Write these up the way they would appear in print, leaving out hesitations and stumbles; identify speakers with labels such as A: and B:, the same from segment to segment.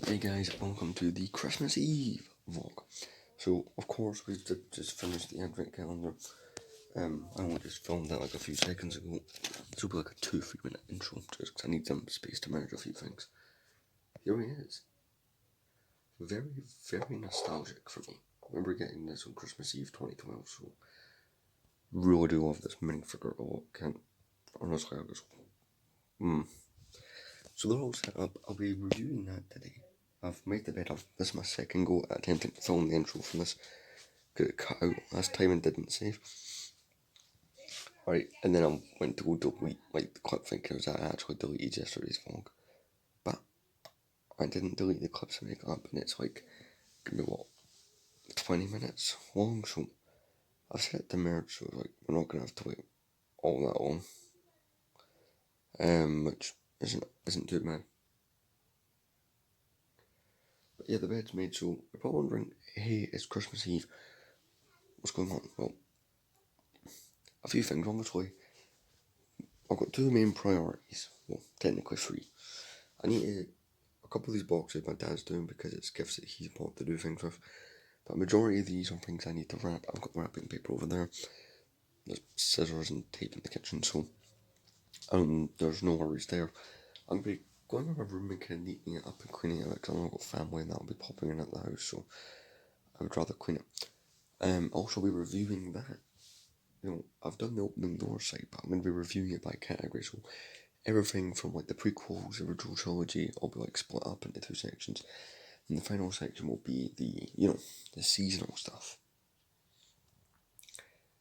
A: Hey guys, welcome to the Christmas Eve vlog. So, of course, we've just finished the advent calendar. I only just filmed that like a few seconds ago. This will be like a 2-3 minute intro, just because I need some space to manage a few things. Here he is. Very, very nostalgic for me. I remember getting this on Christmas Eve 2012, so really do love this minifigure a lot. Can't, honestly, I just, So they're all set up. I'll be reviewing that today. I've made the bed. This is my second go at attempting to film the intro from this. Because it cut out last time and didn't save. Right, and then I went to go delete like the clip thinking it was actually deleted yesterday's vlog. But I didn't delete the clips I make up, and it's like, give me what, 20 minutes long, so I've set it to merge, so like we're not gonna have to wait all that long. Which isn't too bad. But yeah, the bed's made, so you're probably wondering, hey, it's Christmas Eve, what's going on? Well, a few things, honestly. I've got two main priorities, well, technically three. I need to, a couple of these boxes my dad's doing because it's gifts that he's bought to do things with, but a majority of these are things I need to wrap. I've got wrapping paper over there, there's scissors and tape in the kitchen, so there's no worries there. I'm going to be going to my room and kind of neatening it up and cleaning it out, because I've got family and that'll be popping in at the house, so I would rather clean it. Also be reviewing that. You know, I've done the opening door site, but I'm going to be reviewing it by category, so everything from like the prequels, the original trilogy, will be like split up into two sections, and the final section will be the seasonal stuff.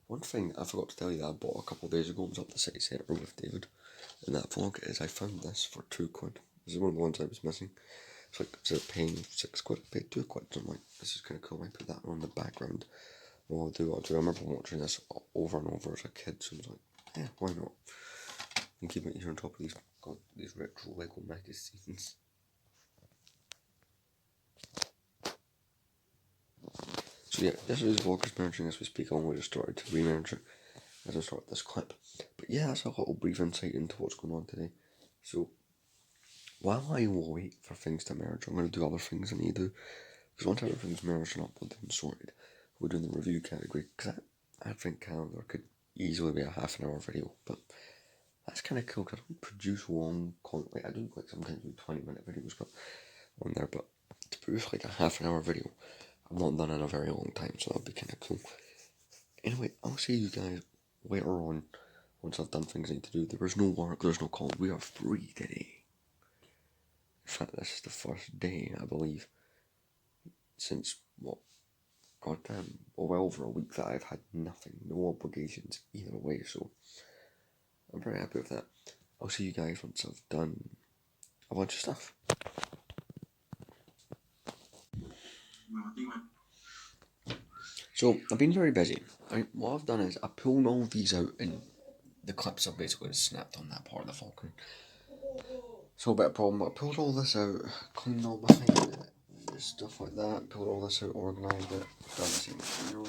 A: One thing I forgot to tell you that I bought a couple of days ago, was up the city centre with David in that vlog, is I found this for £2. This is one of the ones I was missing. It's like, instead of paying £6, I paid £2. So I'm like, this is kind of cool. I put that on the background. Well, I'll do. I remember watching this over and over as a kid, so I was like, yeah, why not? And keep it here on top of these retro Lego magazines. So yeah, yesterday's vlog is merging as we speak. I only just started to re-merge it as I start this clip. But yeah, that's a little brief insight into what's going on today. So while I wait for things to merge, I'm going to do other things I need to do. Because once everything's merged and uploaded and sorted, we're doing the review category. Because that advent calendar could easily be a half an hour video, but that's kind of cool because I don't produce long content. Like, I do like sometimes do 20-minute videos but on there, but to produce like a half an hour video, I've not done in a very long time, so that'll be kind of cool. Anyway, I'll see you guys later on once I've done things I need to do. There was no work, there's no call. We are free today. In fact, this is the first day, I believe, since, well over a week that I've had nothing, no obligations either way, so I'm very happy with that. I'll see you guys once I've done a bunch of stuff. So, I've been very busy. What I've done is I pulled all these out and the clips I've basically snapped on that part of the Falcon. So a bit of problem, I pulled all this out, cleaned all behind it, stuff like that, pulled all this out, organised it, done the same thing.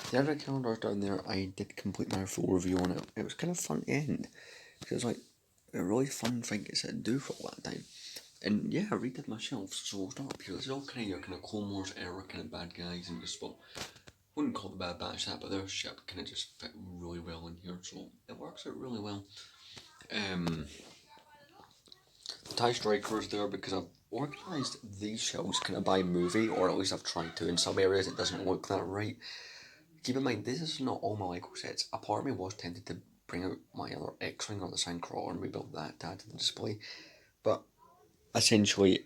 A: The advent calendar's down there. I did complete my full review on it. It was kind of fun to end, because it was like a really fun thing to do for all that time. And yeah, I redid my shelves, so we'll start up here. This is all kind of your kind of Clone Wars era kind of bad guys, and just, well, wouldn't call the Bad Batch that, but their ship kind of just fit really well in here, so it works out really well. The TIE Striker is there because I've organised these shelves kind of by movie, or at least I've tried to. In some areas it doesn't look that right. Keep in mind, this is not all my Lego sets. A part of me was tempted to bring out my other X-Wing or the Sandcrawler and rebuild that to add to the display, but essentially,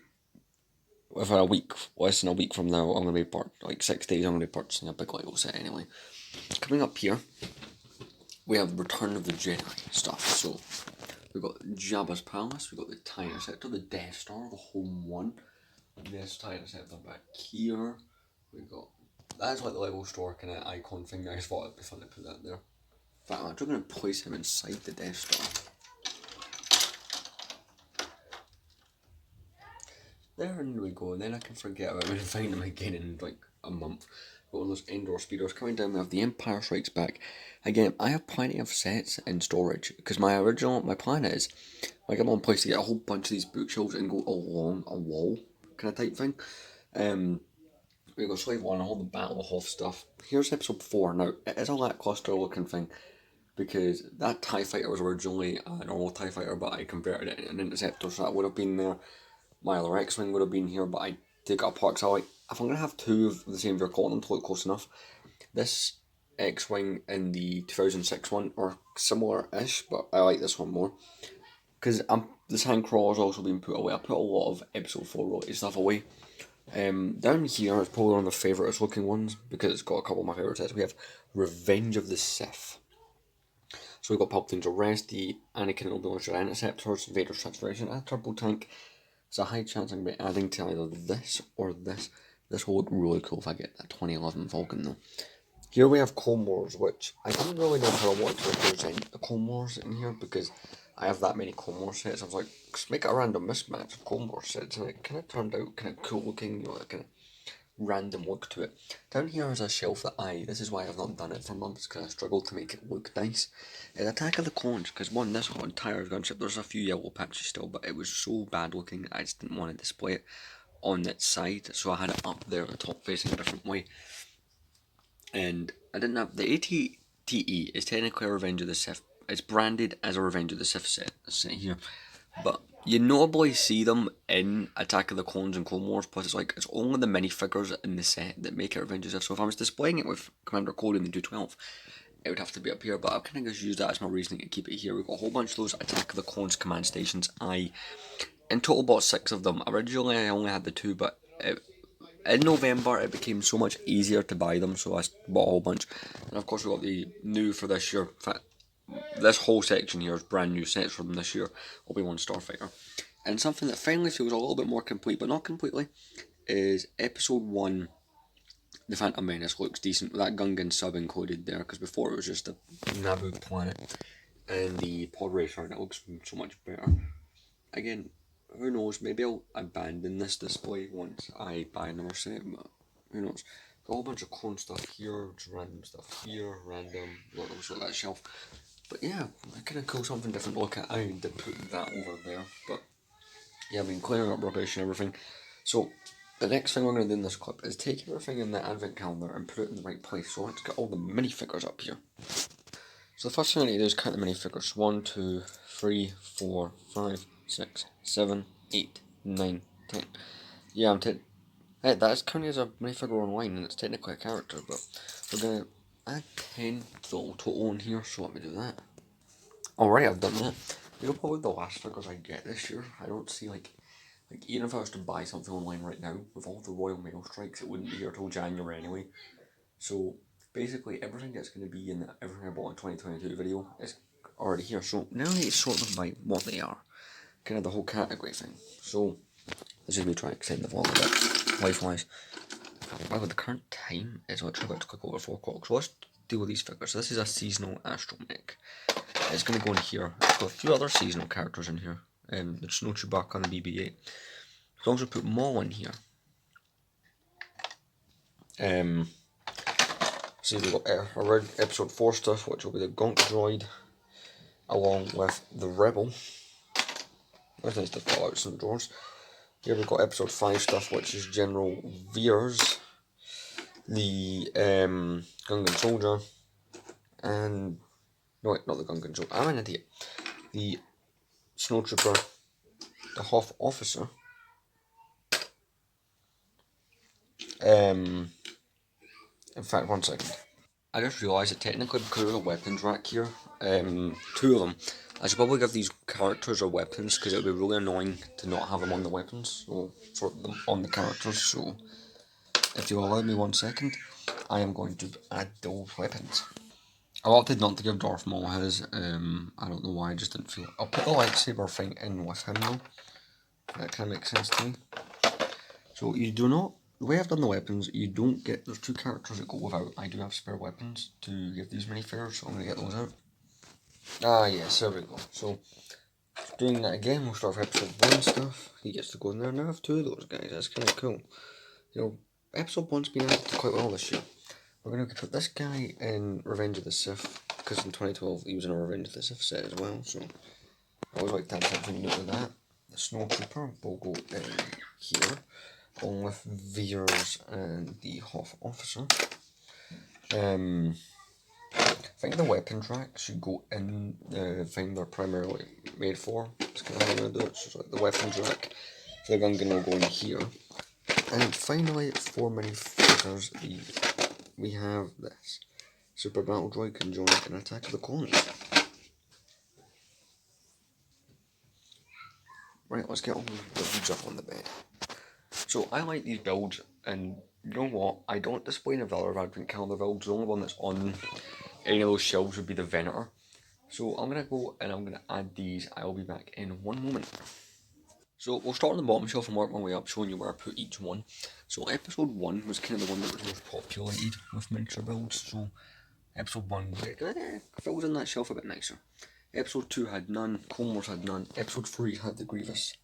A: within a week, less than a week from now, I'm going to be like 6 days, I'm going to be purchasing a big Lego set anyway. Coming up here, we have Return of the Jedi stuff. So we've got Jabba's Palace, we've got the TIE Interceptor, the Death Star, the Home One, this TIE Interceptor back here. We've got, that's like the Lego store kind of icon thing. I just thought it'd be fun to put that there. In fact, I'm actually going to place him inside the Death Star. there we go, and then I can forget about when I find them again in like a month. Got one of those indoor speeders coming down. We have the Empire Strikes Back. Again, I have plenty of sets in storage because my plan is like I'm on place to get a whole bunch of these bookshelves and go along a wall kind of type thing. We got Slave 1, all the Battle of Hoth stuff. Here's episode 4. Now, it is a lackluster looking thing because that TIE fighter was originally a normal TIE fighter, but I converted it into an interceptor, so that would have been there. My other X-Wing would have been here, but I take it apart because I like, if I'm going to have two of the same vehicle, I want them to look close enough. This X-Wing and the 2006 one are similar-ish, but I like this one more. Because this hand crawler's also been put away. I put a lot of episode 4 related stuff away. Down here is probably one of the favourite looking ones because it's got a couple of my favourite sets. We have Revenge of the Sith. So we've got Palpatine's Arrest, the Anakin and Obi-Wan Interceptors, Vader's Transformation, and a Turbo Tank. There's a high chance I'm going to be adding to either this or this. This will look really cool if I get that 2011 Falcon though. Here we have Clone Wars, which I didn't really know how I want to represent the Clone Wars in here because I have that many Clone Wars sets. I was like, just make it a random mismatch of Clone Wars sets, and it kind of turned out kind of cool looking, you know, kind of random look to it. Down here is a shelf that this is why I've not done it for months, because I struggled to make it look nice. It's Attack of the Clones, because one, this whole entire gunship, there's a few yellow patches still, but it was so bad looking that I just didn't want to display it on its side, so I had it up there, the top facing a different way. And I didn't have, the AT-TE is technically a Revenge of the Sith. It's branded as a Revenge of the Sith set here, but you notably see them in Attack of the Clones and Clone Wars, plus it's only the minifigures in the set that make it Revenge of the Sith. So if I was displaying it with Commander Cody and the 212, it would have to be up here, but I've kind of just used that as my reasoning to keep it here. We've got a whole bunch of those Attack of the Clones command stations. I, in total, bought 6 of them. Originally I only had the 2, but in November it became so much easier to buy them, so I bought a whole bunch. And of course we got the new for this year. In fact, this whole section here is brand new sets from this year, Obi-Wan Starfighter. And something that finally feels a little bit more complete, but not completely, is Episode 1, The Phantom Menace. Looks decent with that Gungan sub included there, because before it was just a Naboo planet. And the pod racer, and it looks so much better. Again, who knows, maybe I'll abandon this display once I buy another set, but who knows. Got a whole bunch of clone stuff here, just random stuff here, random, not also that shelf. But yeah, I kind of cool, something different to look at. I did put that over there, but yeah, I've been clearing up rubbish and everything. So the next thing we're going to do in this clip is take everything in the advent calendar and put it in the right place. So let's get all the minifigures up here. So the first thing I need to do is count the minifigures. 1, 2, 3, 4, 5, 6, 7, 8, 9, 10. Yeah, I'm 10. Hey, that is counted as a minifigure online and it's technically a character, but we're going to add 10 total in here, so let me do that. Alright, I've done that. These are probably the last figures I get this year. I don't see like even if I was to buy something online right now, with all the Royal Mail strikes, it wouldn't be here till January anyway. So basically everything that's going to be in that everything I bought in 2022 video is already here. So now I need to sort them by what they are. Kind of the whole category thing. So let's just me try and extend the vlog a bit, life-wise. Wow, the current time is literally about to click over 4 o'clock. So let's deal with these figures. So this is a seasonal astromech. It's going to go in here. It's got a few other seasonal characters in here. There's no Chewbacca on the BB-8. As long as we put Maul in here. See, we've got our episode 4 stuff, which will be the Gonk Droid, along with the Rebel. That's nice to pull out some drawers. Here we've got episode 5 stuff, which is General Veers, the Gungan Soldier, and no, wait, not the Gungan Soldier. I'm an idiot. The Snowtrooper, the Hoth Officer. In fact, one second. I just realised that technically, because there's a weapons rack here, 2 of them, I should probably give these characters or weapons, because it would be really annoying to not have them on the weapons, so sort them on the characters. So if you allow me 1 second, I am going to add those weapons. I opted not to give Darth Maul his, I don't know why, I just didn't feel. I'll put the lightsaber thing in with him though. That kind of makes sense to me. So you do not, the way I've done the weapons, you don't get, there's 2 characters that go without. I do have spare weapons to give these minifigures, so I'm going to get those out. Ah yes, there we go. So Doing that again, we'll start with episode 1 stuff. He gets to go in there, and I have 2 of those guys. That's kind of cool. You know, episode 1's been acted quite well this year. We're going to put this guy in Revenge of the Sith, because in 2012 he was in a Revenge of the Sith set as well, so I always like to have something new with that. The Snowtrooper will go in here, along with Veers and the Hoth Officer. I think the weapon track should go in the thing they're primarily made for. That's kind of how I'm going to do it. So like the weapon track for the gun will go in here. And finally, for minifigures, we have this. Super Battle Droid can join in Attack of the Clones. Right, let's get all the builds up on the bed. So I like these builds, and you know what? I don't display any of the other Advent calendar builds. The only one that's on any of those shelves would be the Venator. So I'm going to go and I'm going to add these. I'll be back in one moment. So we'll start on the bottom shelf and work my way up, showing you where I put each one. So episode 1 was kind of the one that was most populated with miniature builds. So episode 1 fills in that shelf a bit nicer. Episode 2 had none, Clone Wars had none. Episode 3 had the Grievous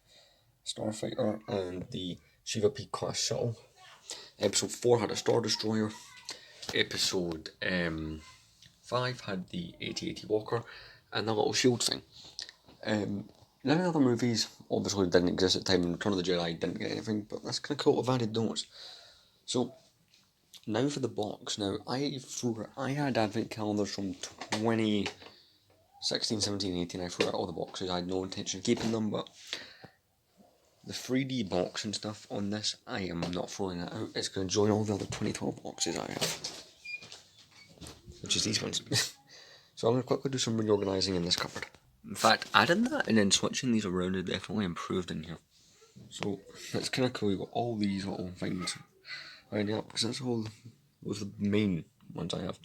A: Starfighter and the Shiva Peak class shuttle. Episode 4 had a Star Destroyer. Episode 5 had the AT-AT Walker and the little shield thing. None of the other movies obviously didn't exist at the time, and Return of the Jedi didn't get anything, but that's kind of cool to have added those. So, now for the box. Now, I had advent calendars from 2016, 17, 18, I threw out all the boxes. I had no intention of keeping them, but the 3D box and stuff on this, I am not throwing that out. It's going to join all the other 2012 boxes I have, which is these ones. So I'm going to quickly do some reorganising in this cupboard. In fact, adding that and then switching these around is definitely improved in here. So it's kind of cool. You've got all these little things lining up, because that's all those are the main ones I have.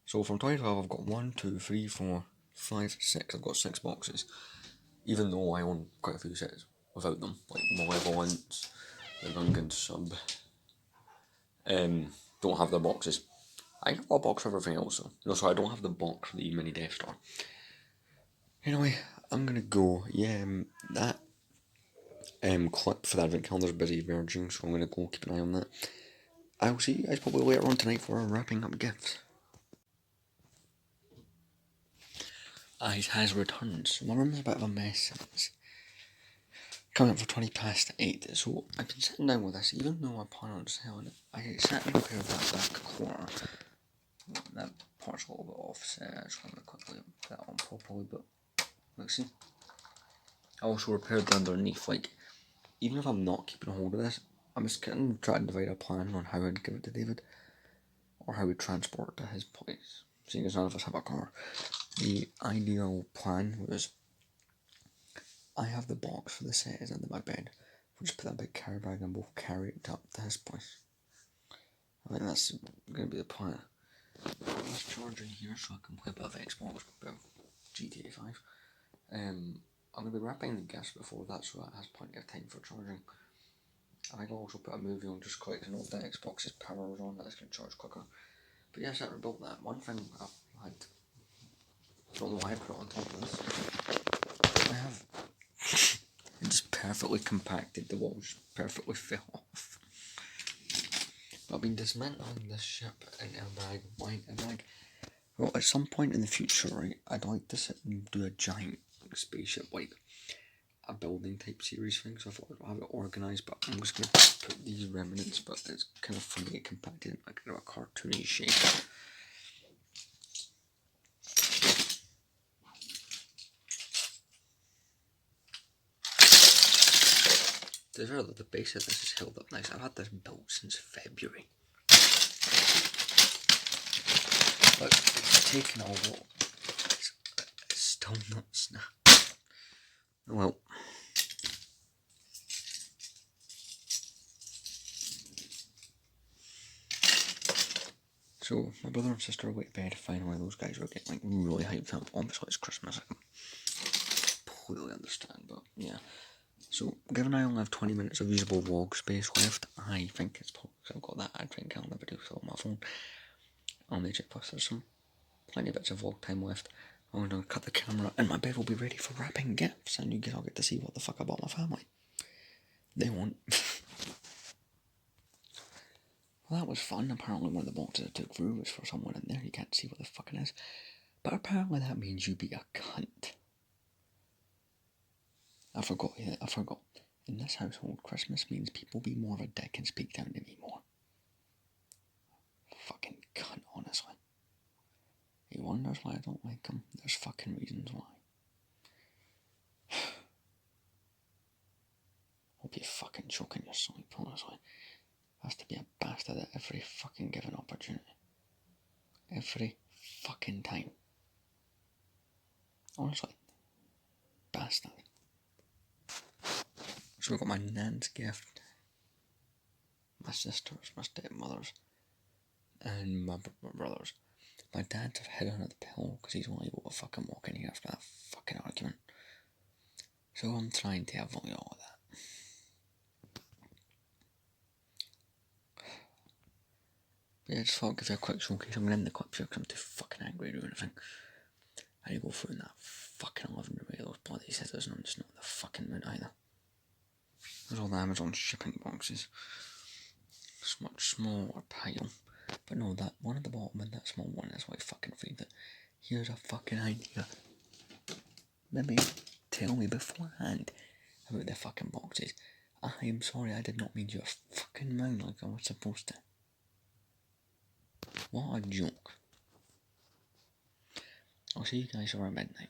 A: So from 2012, I've got 1, 2, 3, 4, 5, 6. I've got 6 boxes, even though I own quite a few sets without them, like Malevolence, the Gungan Sub. Don't have the boxes. I have a box for everything else, though. No, sorry, I don't have the box for the mini Death Star. Anyway, I'm gonna go. Yeah, that clip for the advent calendar is busy emerging, so I'm gonna go keep an eye on that. I will see you guys probably later on tonight for wrapping up gifts. Ice has returned, so my room's a bit of a mess since coming up for 8:20, so I've been sitting down with this, even though I plan on selling it. I sat and repaired that back corner. That part's a little bit off, so I just want to quickly put that on properly, but let's see. I also repaired the underneath, like, even if I'm not keeping a hold of this, I'm just going to try to devise a plan on how I'd give it to David, or how we'd transport it to his place, seeing as none of us have a car. The ideal plan was, I have the box for the set is under my bed. We'll just put that big carry bag and we'll carry it up to his place. I think that's going to be the plan. Let's charge in here so I can play a bit of Xbox, a bit of GTA 5. I'm going to be wrapping the gas before that, so that has plenty of time for charging. I will also put a movie on just quick to know if the Xbox's power was on, that's going to charge quicker. But yes, I rebuilt that. One thing I had, I don't know why I put it on top of this. I have it just perfectly compacted, the walls perfectly fell off. But I've been dismantling this ship in a bag. Well, at some point in the future, right, I'd like to sit and do a giant spaceship, like a building type series thing, so I thought I'd have it organised, but I'm just going to put these remnants, but it's kind of funny compacted in like a cartoony shape. To be fair, the base of this is held up nice. I've had this built since February. But it's taken a while. It's still not snapped. Well. So, my brother and sister are went to bed. Finally, those guys are getting like really hyped up. Obviously, it's Christmas. I can completely understand, but yeah. So, given I only have 20 minutes of usable vlog space left, I think it's probably because I've got that advent calendar video still on my phone. On the check plus, there's some plenty of bits of vlog time left. I'm gonna cut the camera and my bed will be ready for wrapping gifts, and you guys all get to see what the fuck I bought my family. They won't. Well, that was fun. Apparently one of the boxes I took through was for someone in there. You can't see what the fucking is. But apparently that means you be a cunt. I forgot. In this household, Christmas means people be more of a dick and speak down to me more. Fucking cunt, honestly. He wonders why I don't like him. There's fucking reasons why. Hope you fucking choke in your sleep, honestly. Has to be a bastard at every fucking given opportunity. Every fucking time. Honestly. Bastard. So we got my nan's gift, my sisters, my stepmothers, and my brothers. My dad's head under the pillow because he's only able to fucking walk in here after that fucking argument. So I'm trying to avoid all of that. But yeah, just thought I'd give you a quick showcase. I'm going to end the clip here because I'm too fucking angry to do anything. I need to go through in that fucking living room with those bloody scissors, and I'm just not in the fucking mood either. There's all the Amazon shipping boxes. It's a much smaller pile. But no, that one at the bottom and that small one is why I fucking freed it. Here's a fucking idea. Maybe tell me beforehand about the fucking boxes. I am sorry, I did not mean your fucking mind like I was supposed to. What a joke. I'll see you guys around midnight.